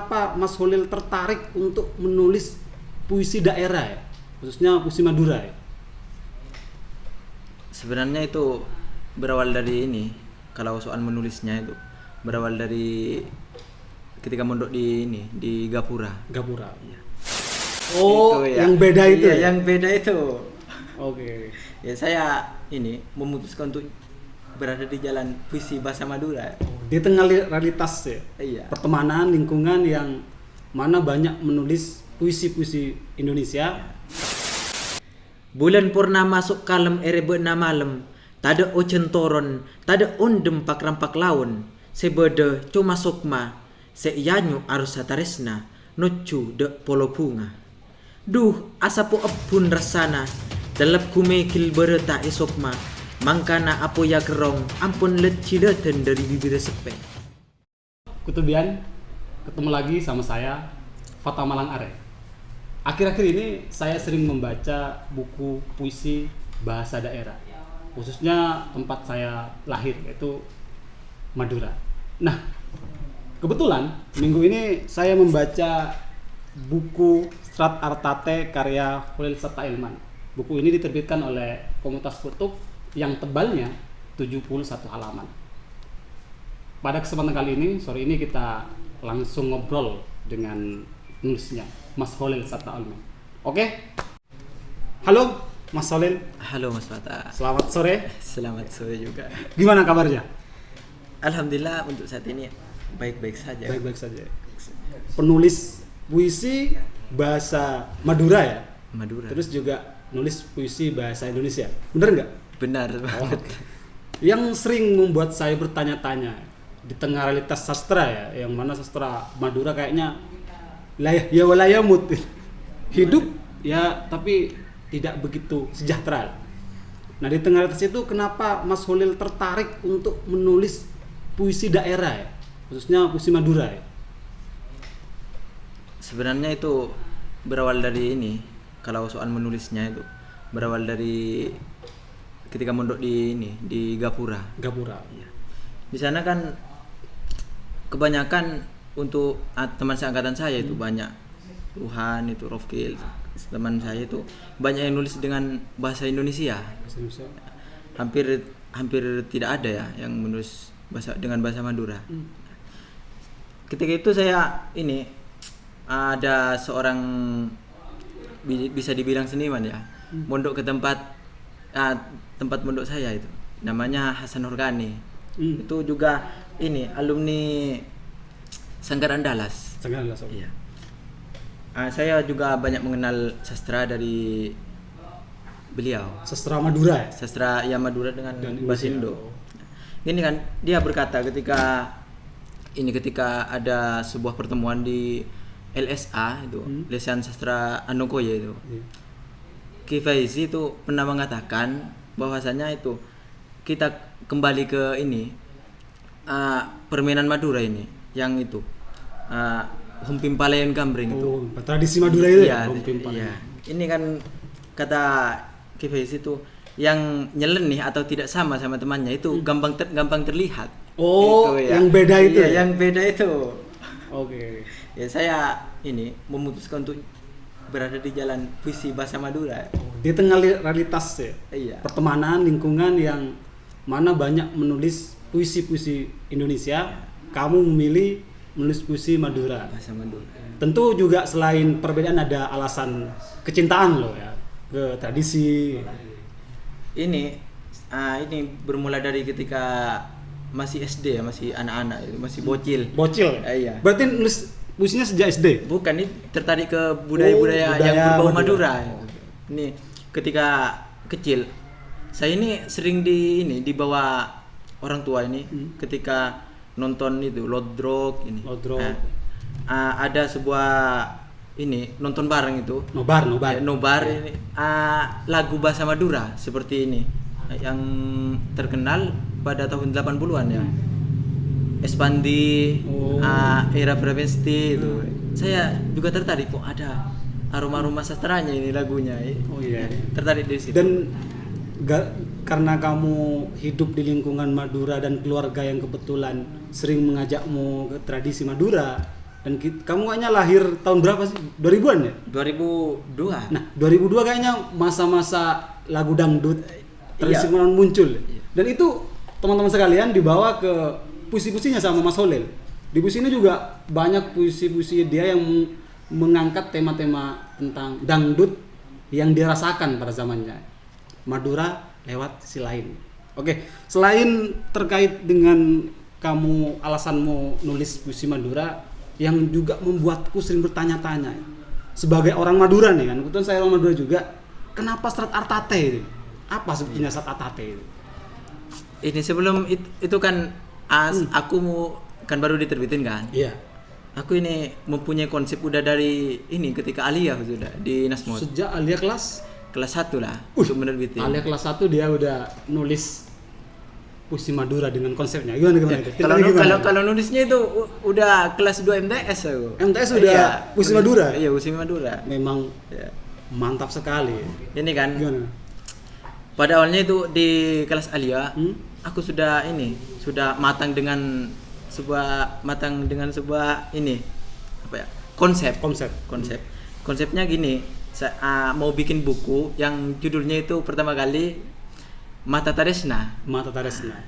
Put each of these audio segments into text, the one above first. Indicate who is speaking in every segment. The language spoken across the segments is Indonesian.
Speaker 1: kenapa Mas Holil tertarik untuk menulis puisi daerah ya, khususnya puisi Madura ya?
Speaker 2: Sebenarnya itu berawal dari ini, kalau soal menulisnya itu berawal dari ketika mondok di Gapura.
Speaker 1: Gapura.
Speaker 2: Iya.
Speaker 1: Oh,
Speaker 2: Itu ya.
Speaker 1: yang beda itu.
Speaker 2: Iya,
Speaker 1: Ya?
Speaker 2: yang beda itu.
Speaker 1: Oke.
Speaker 2: Ya saya ini memutuskan untuk berada di jalan puisi bahasa Madura.
Speaker 1: Di tengah realitas ya.
Speaker 2: Iya.
Speaker 1: Pertemanan, lingkungan yang mana banyak menulis puisi-puisi Indonesia.
Speaker 2: Bulan purnama masuk kalem erebe na malam. Tada ocen toron, tada undem pak rampak laun. Sebede cuma sukma, seyanyu arus sataresna, nocu de polo bunga. Duh, asapo epun rasana, dalap kumekil bereta esokma. Mangkana apo ya gerong, ampun let cileten dari bibir sepe.
Speaker 1: Kutubian, ketemu lagi sama saya, Fata Malang Are. Akhir-akhir ini saya sering membaca buku puisi bahasa daerah, khususnya tempat saya lahir, yaitu Madura. Nah, kebetulan minggu ini saya membaca buku Serat Artate karya Holil Serta Ilman. Buku ini diterbitkan oleh Komunitas Kutub yang tebalnya 71 halaman. Pada kesempatan kali ini, sore ini kita langsung ngobrol dengan penulisnya, Mas Holil Serta Ilman. Oke? Halo, Mas Holil.
Speaker 2: Halo Mas Fata.
Speaker 1: Selamat sore.
Speaker 2: Selamat sore juga.
Speaker 1: Gimana kabarnya?
Speaker 2: Alhamdulillah untuk saat ini baik-baik saja.
Speaker 1: Baik-baik saja. Penulis puisi bahasa Madura ya?
Speaker 2: Madura.
Speaker 1: Terus juga nulis puisi bahasa Indonesia. Bener nggak?
Speaker 2: Benar banget.
Speaker 1: Yang sering membuat saya bertanya-tanya di tengah realitas sastra ya, yang mana sastra Madura kayaknya ya walayamut, hidup ya tapi tidak begitu sejahtera. Nah, di tengah realitas itu kenapa Mas Holil tertarik untuk menulis puisi daerah ya, khususnya puisi Madura ya?
Speaker 2: Sebenarnya itu berawal dari ini, kalau soal menulisnya itu berawal dari ketika mondok di Gapura.
Speaker 1: Gapura.
Speaker 2: Iya. Di sana kan kebanyakan untuk teman seangkatan saya itu banyak, Tuhan itu Rofkil, teman saya itu banyak yang nulis dengan bahasa Indonesia.
Speaker 1: Bahasa Indonesia.
Speaker 2: Hampir tidak ada ya yang menulis dengan bahasa Madura. Ketika itu saya ini ada seorang bisa dibilang seniman ya, mondok ke tempat mondok saya itu namanya Hasan Organi. Itu juga ini alumni Sanggar Andalas.
Speaker 1: Sanggar Andalas.
Speaker 2: Iya. Saya juga banyak mengenal sastra dari beliau.
Speaker 1: Sastra Madura ya?
Speaker 2: Sastra ya Madura dengan bahasa Indo.
Speaker 1: Oh.
Speaker 2: Ini kan dia berkata ketika ada sebuah pertemuan di LSA itu, Lesehan Sastra Anokoye itu. Ki Faizi itu pernah mengatakan bahwasanya itu kita kembali ke ini permainan Madura ini yang itu Humpim Palayan Gambreng itu.
Speaker 1: Oh, tradisi Madura itu
Speaker 2: ya?
Speaker 1: Humpim
Speaker 2: Iya.
Speaker 1: Palayan.
Speaker 2: Ini kan kata Ki Faizi itu yang nyeleneh atau tidak sama temannya itu gampang terlihat.
Speaker 1: Oh,
Speaker 2: itu, ya.
Speaker 1: Yang beda itu.
Speaker 2: Iya,
Speaker 1: ya?
Speaker 2: yang beda itu.
Speaker 1: Oke.
Speaker 2: Ya saya ini memutuskan untuk berada di jalan puisi bahasa Madura.
Speaker 1: Di tengah realitas ya.
Speaker 2: Iya.
Speaker 1: Pertemanan, lingkungan yang mana banyak menulis puisi-puisi Indonesia, kamu memilih menulis puisi Madura.
Speaker 2: Bahasa Madura.
Speaker 1: Tentu juga selain perbedaan ada alasan kecintaan lo ya ke tradisi.
Speaker 2: Ini bermula dari ketika masih SD ya, masih anak-anak, masih bocil.
Speaker 1: Bocil.
Speaker 2: Iya.
Speaker 1: Berarti nulis puisinya sejak SD?
Speaker 2: Bukan, ini tertarik ke budaya-budaya yang berbau Madura. Ini ketika kecil saya ini sering dibawa orang tua ini ketika nonton itu Lodrok ini. Ada sebuah ini nonton bareng itu.
Speaker 1: Nobar
Speaker 2: Ini lagu bahasa Madura seperti ini yang terkenal pada tahun 80-an ya. Espandi, Era Prevesti itu. Saya juga tertarik kok ada aroma sastranya ini lagunya.
Speaker 1: Oh iya.
Speaker 2: Tertarik dari situ.
Speaker 1: Dan karena kamu hidup di lingkungan Madura dan keluarga yang kebetulan sering mengajakmu ke tradisi Madura, Kamu kayaknya lahir tahun berapa sih? 2000-an ya?
Speaker 2: 2002.
Speaker 1: Nah, 2002 kayaknya masa-masa lagu dangdut tradisional muncul. Dan itu teman-teman sekalian dibawa ke puisi-puisinya sama Mas Holil. Di puisi ini juga banyak puisi-puisi dia yang mengangkat tema-tema tentang dangdut yang dirasakan pada zamannya. Madura lewat sisi lain. Oke, selain terkait dengan kamu alasanmu nulis puisi Madura yang juga membuatku sering bertanya-tanya. Sebagai orang Madura nih kan, kebetulan saya orang Madura juga. Kenapa Serat Artate itu? Apa sebetulnya Serat Artate itu?
Speaker 2: Ini sebelum itu kan aku kan baru diterbitin kan.
Speaker 1: Iya.
Speaker 2: Aku ini mempunyai konsep udah dari ini ketika Alia sudah di Nasmod.
Speaker 1: Sejak Alia kelas
Speaker 2: 1 lah untuk menerbitin.
Speaker 1: Alia kelas 1 dia udah nulis puisi Madura dengan konsepnya. Gimana itu?
Speaker 2: Kalau nulisnya itu udah kelas 2 MTS aku.
Speaker 1: MTS udah puisi Madura.
Speaker 2: Iya, puisi Madura.
Speaker 1: Memang mantap sekali.
Speaker 2: Ini kan.
Speaker 1: Gimana?
Speaker 2: Pada awalnya itu di kelas Alia, aku sudah matang dengan sebuah ini apa ya? Konsepnya gini, mau bikin buku yang judulnya itu pertama kali Mata Taresna.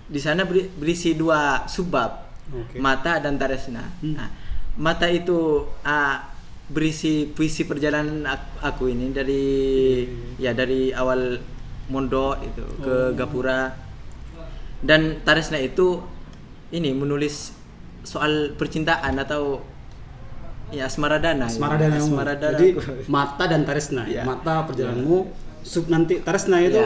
Speaker 2: Di sana berisi 2 subbab, Mata dan Taresna. Nah, Mata itu berisi puisi perjalanan aku ini dari awal mondok itu ke Gapura. Dan Taresna itu ini menulis soal percintaan atau asmaradana.
Speaker 1: Jadi Mata dan Taresna.
Speaker 2: Ya.
Speaker 1: Mata perjalananmu, sub nanti Taresna itu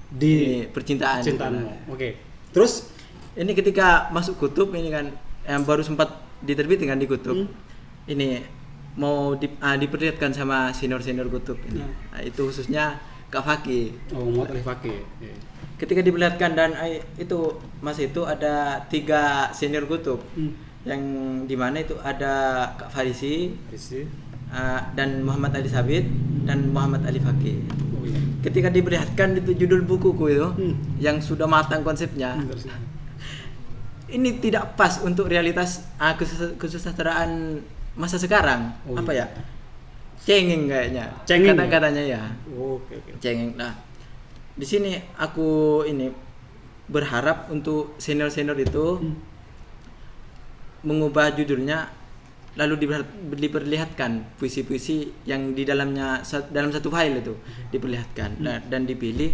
Speaker 1: di percintaanmu. Oke. Terus
Speaker 2: ini ketika masuk kutub ini kan yang baru sempat diterbitkan di kutub. Ini mau diperlihatkan sama senior kutub ini. Nah, itu khususnya Kak Faki.
Speaker 1: Muhammad Ali Faki.
Speaker 2: Ketika diperlihatkan dan itu itu ada 3 senior kutub. Yang dimana itu ada Kak Farisi. Dan Muhammad Ali Sabit dan Muhammad Ali Faki. Ketika diperlihatkan itu judul bukuku itu yang sudah matang konsepnya, ini tidak pas untuk realitas kesusastraan masa sekarang. Cengeng kayaknya. Kata-katanya ya. Cengeng. Nah, di sini aku ini berharap untuk senior itu mengubah judulnya, lalu diperlihatkan puisi-puisi yang di dalamnya dalam satu file itu diperlihatkan dan dipilih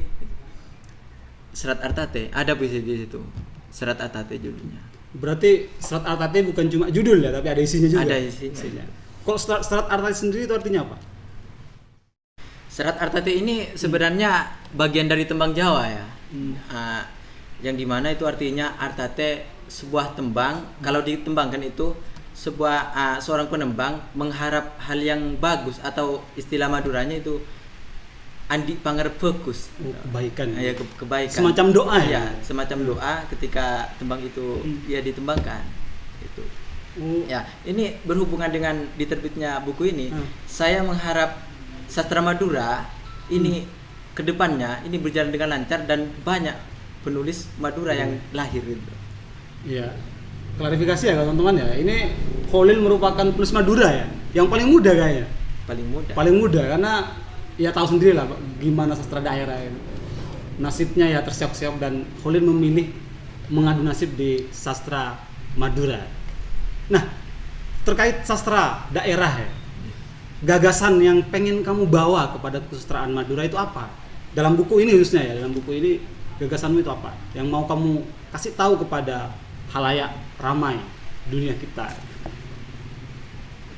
Speaker 2: Serat Artate. Ada puisi di situ. Serat Artate judulnya.
Speaker 1: Berarti Serat Artate bukan cuma judul ya, tapi ada isinya juga.
Speaker 2: Ada isinya.
Speaker 1: Kok Serat Artate sendiri itu artinya apa?
Speaker 2: Serat Artate ini sebenarnya bagian dari tembang Jawa ya. Yang dimana itu artinya Artate sebuah tembang. Kalau ditembangkan itu seorang penembang mengharap hal yang bagus, atau istilah Maduranya itu andi pangarepeukus.
Speaker 1: Kebaikan.
Speaker 2: Ya, kebaikan.
Speaker 1: Semacam doa ya.
Speaker 2: Semacam doa ketika tembang itu ditembangkan. Itu. Ya, ini berhubungan dengan diterbitnya buku ini. Saya mengharap sastra Madura ini kedepannya ini berjalan dengan lancar dan banyak penulis Madura yang lahir gitu.
Speaker 1: Iya. Klarifikasi ya teman-teman ya. Ini Holil merupakan penulis Madura ya, yang paling muda kayaknya. Paling muda karena ya tahu sendiri lah gimana sastra daerah ini. Nasibnya ya tersiap-siap dan Holil memilih mengadu nasib di sastra Madura. Nah, terkait sastra daerah ya. Gagasan yang pengen kamu bawa kepada kesusastraan Madura itu apa? Dalam buku ini khususnya ya, dalam buku ini gagasanmu itu apa? Yang mau kamu kasih tahu kepada halayak ramai dunia kita.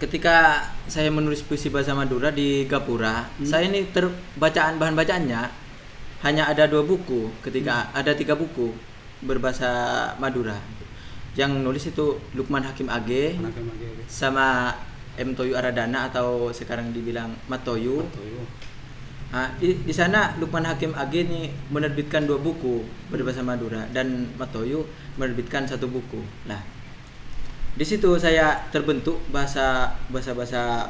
Speaker 2: Ketika saya menulis puisi bahasa Madura di Gapura, saya ini bahan bacaannya hanya ada 2 buku. Ketika ada 3 buku berbahasa Madura. Yang nulis itu Lukman Hakim AG sama M. Toyu Aradana atau sekarang dibilang Matoyu. Di sana Lukman Hakim AG ini menerbitkan 2 buku berbahasa Madura dan Matoyu menerbitkan 1 buku. Nah, di situ saya terbentuk bahasa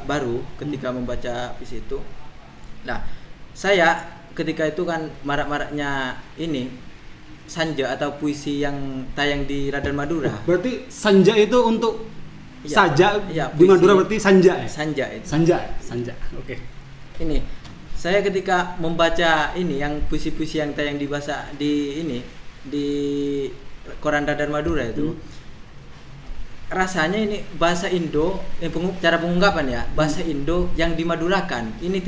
Speaker 2: baru ketika membaca puisi itu. Nah, saya ketika itu kan marak-maraknya ini sanja atau puisi yang tayang di Radar Madura.
Speaker 1: Berarti sanja itu untuk Saja
Speaker 2: Iya,
Speaker 1: di Madura
Speaker 2: puisi.
Speaker 1: berarti sanja ya?
Speaker 2: Sanja itu.
Speaker 1: Sanja. Oke.
Speaker 2: Ini saya ketika membaca ini yang puisi-puisi yang tayang di bahasa di ini di Koran Radar Madura itu, rasanya ini bahasa Indo, cara pengungkapan ya, bahasa Indo yang dimadurakan. Ini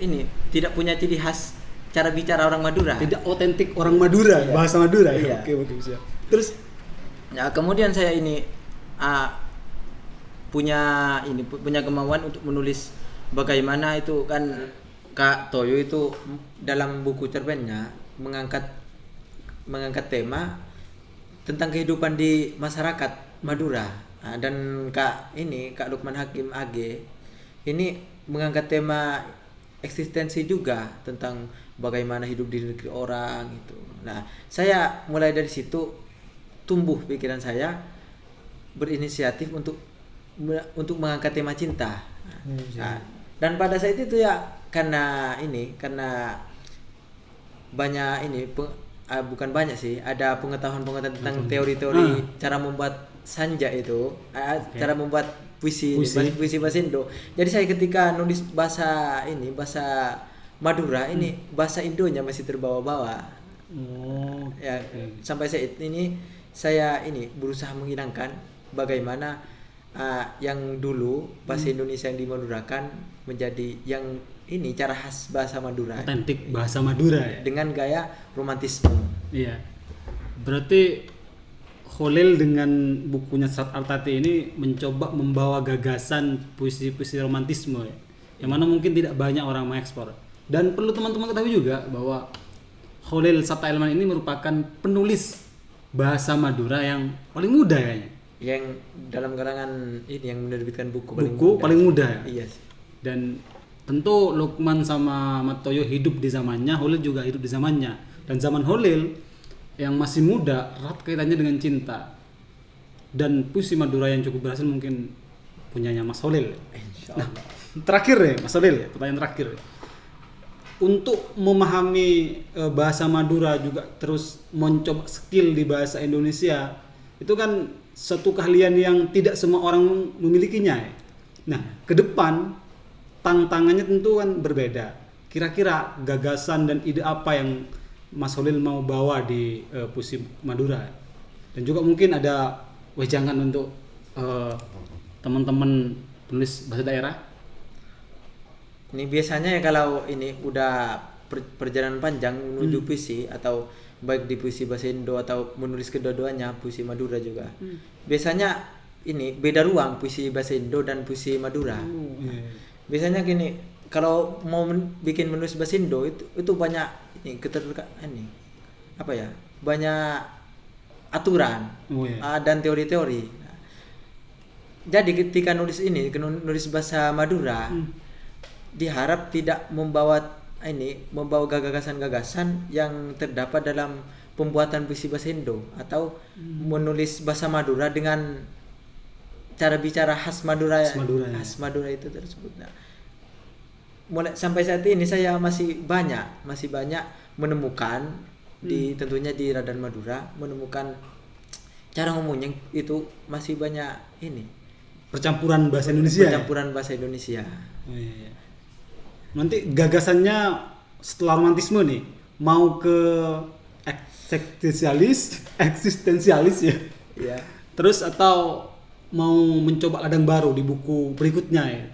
Speaker 2: ini tidak punya ciri khas cara bicara orang Madura.
Speaker 1: Tidak otentik orang Madura,
Speaker 2: Iya.
Speaker 1: bahasa Madura
Speaker 2: Iya.
Speaker 1: ya. Oke, bagus ya. Terus
Speaker 2: Ya, kemudian saya ini punya kemauan untuk menulis bagaimana itu kan Kak Toyo itu dalam buku cerpennya mengangkat tema tentang kehidupan di masyarakat Madura. Dan Kak Lukman Hakim AG ini mengangkat tema eksistensi juga tentang bagaimana hidup di negeri orang itu. Nah, saya mulai dari situ tumbuh pikiran saya berinisiatif untuk mengangkat tema cinta. Nah, dan pada saat itu ya karena banyak bukan banyak sih, ada pengetahuan tentang teori-teori cara membuat sanja itu, cara membuat puisi bahasa Indo. Jadi saya ketika nulis bahasa Madura bahasa Indonya masih terbawa-bawa. Ya, sampai saat ini saya berusaha menghilangkan bagaimana yang dulu bahasa Indonesia yang dimadurakan menjadi yang cara khas bahasa Madura.
Speaker 1: otentik bahasa Madura ya.
Speaker 2: Dengan gaya romantisme.
Speaker 1: Iya. Berarti Kholil dengan bukunya Serat Artati ini mencoba membawa gagasan puisi-puisi romantisme ya. Yang mana mungkin tidak banyak orang mengekspor. Dan perlu teman-teman ketahui juga bahwa Kholil Sabta Ilman ini merupakan penulis bahasa Madura yang paling muda kayaknya.
Speaker 2: Yang dalam kalangan yang menerbitkan buku
Speaker 1: Paling muda ya.
Speaker 2: Iya sih.
Speaker 1: Dan tentu Lukman sama Matoyo hidup di zamannya, Kholil juga hidup di zamannya. Dan zaman Kholil yang masih muda erat kaitannya dengan cinta. Dan puisi Madura yang cukup berhasil mungkin punyanya Mas Kholil. Nah, terakhir ya Mas Kholil, pertanyaan terakhir. Untuk memahami bahasa Madura juga terus mencoba skill di bahasa Indonesia, itu kan satu keahlian yang tidak semua orang memilikinya ya. Nah, ke depan tantangannya tentu kan berbeda. Kira-kira gagasan dan ide apa yang Mas Kholil mau bawa di puisi Madura? Dan juga mungkin ada wejangan untuk teman-teman penulis bahasa daerah.
Speaker 2: Ini biasanya ya kalau udah perjalanan panjang menuju puisi atau baik di puisi bahasa Indo atau menulis kedua-duanya puisi Madura juga. Biasanya beda ruang puisi bahasa Indo dan puisi Madura. Biasanya gini, kalau mau bikin menulis bahasa Indo itu banyak banyak aturan dan teori-teori. Jadi ketika nulis bahasa Madura diharap tidak membawa gagasan-gagasan yang terdapat dalam pembuatan puisi bahasa Indo atau menulis bahasa Madura dengan cara bicara khas Madura itu tersebut. Nah, mulai sampai saat ini saya masih banyak menemukan tentunya di Radar Madura menemukan cara ngomongnya itu masih banyak
Speaker 1: percampuran bahasa
Speaker 2: Indonesia.
Speaker 1: Oh, iya. Nanti gagasannya setelah romantisme nih mau ke eksistensialis ya.
Speaker 2: Iya.
Speaker 1: Terus atau mau mencoba ladang baru di buku berikutnya ya?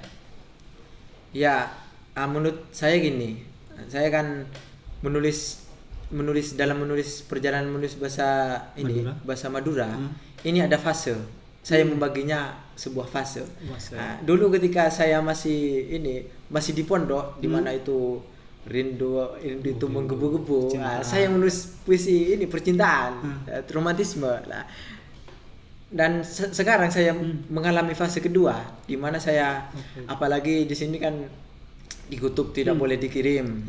Speaker 2: Ya, menurut saya gini, saya kan menulis perjalanan menulis bahasa bahasa Madura. Ini ada fase. Saya membaginya sebuah fase. Nah, dulu ketika saya masih di pondok di mana itu rindu itu menggebu-gebu. Nah, saya menulis puisi percintaan, romantisme. Nah, dan sekarang saya mengalami fase kedua di mana saya apalagi di sini kan di kutub tidak boleh dikirim.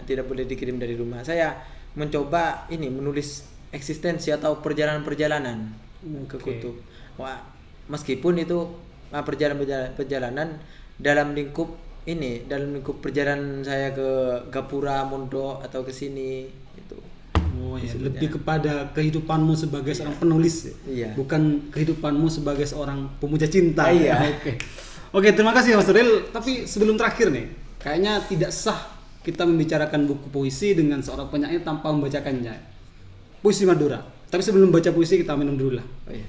Speaker 2: Tidak boleh dikirim dari rumah. Saya mencoba menulis eksistensi atau perjalanan ke kutub. Wah, meskipun itu perjalanan dalam lingkup perjalanan saya ke Gapura, Mondok atau ke sini itu.
Speaker 1: Oh Oh ya,
Speaker 2: disebutnya.
Speaker 1: lebih kepada kehidupanmu sebagai seorang penulis,
Speaker 2: Iya.
Speaker 1: bukan kehidupanmu sebagai seorang pemuja cinta.
Speaker 2: Iya.
Speaker 1: Oke, terima kasih Mas Nuril. Tapi sebelum terakhir nih, kayaknya tidak sah kita membicarakan buku puisi dengan seorang penyair tanpa membacakannya. Puisi Madura. Tapi sebelum baca puisi kita minum dulu lah.
Speaker 2: Oh iya.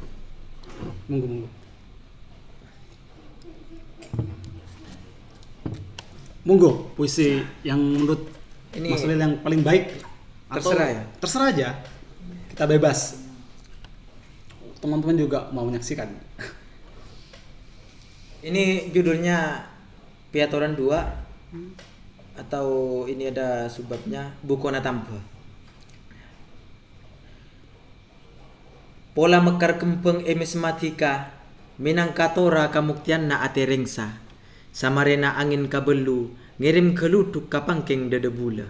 Speaker 1: Monggo. Monggo, puisi yang menurut
Speaker 2: Ini
Speaker 1: Mas Nuril yang paling baik.
Speaker 2: terserah ya?
Speaker 1: Terserah aja. Kita bebas. Teman-teman juga mau menyaksikan.
Speaker 2: Ini judulnya Piatoran 2 atau ini ada subbabnya Bukona Tampa. Pola mekar kempeng emismatika minangkatora kamuktian na ate rengsa. Samarena angin kabelu ngirim keluduk kapangkeng dedebula.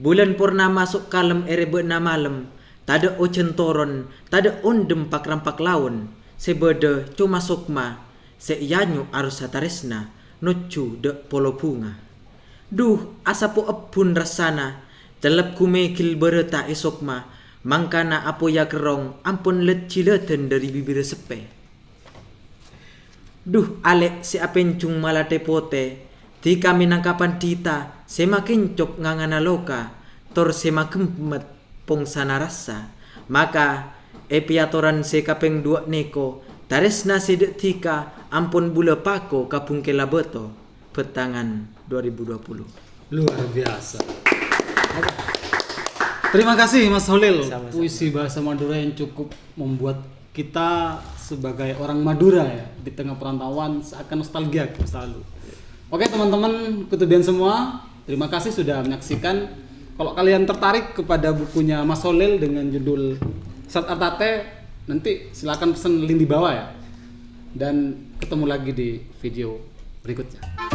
Speaker 2: Bulan purnama masuk kalem erebe na malam. Tada ocen toron, tada ondem pak rampak laun. Sebede cuma sokma, seyanyu arus sataresna, nocu de polo bunga. Duh, asapo epun rasana, telep kumekil bereta esokma, mangkana apo ya kerong, ampun let cileten dari bibir sepe. Duh, alek si apencung malate pote, di kami nangkapan tita, semakin cok ngangana loka, tor semakin met pong sana rasa, maka epiatoran se kapeng 2 neko, taresna sedek tika, ampun bula pako kapung kelabeto, petangan 2020.
Speaker 1: Luar biasa. Terima kasih Mas Holil.
Speaker 2: Sama-sama.
Speaker 1: Puisi bahasa Madura yang cukup membuat kita sebagai orang Madura ya di tengah perantauan seakan nostalgia selalu. Oke teman-teman kutubian semua, terima kasih sudah menyaksikan. Kalau kalian tertarik kepada bukunya Mas Holil dengan judul Sat Artate, nanti silakan pesan link di bawah ya. Dan ketemu lagi di video berikutnya.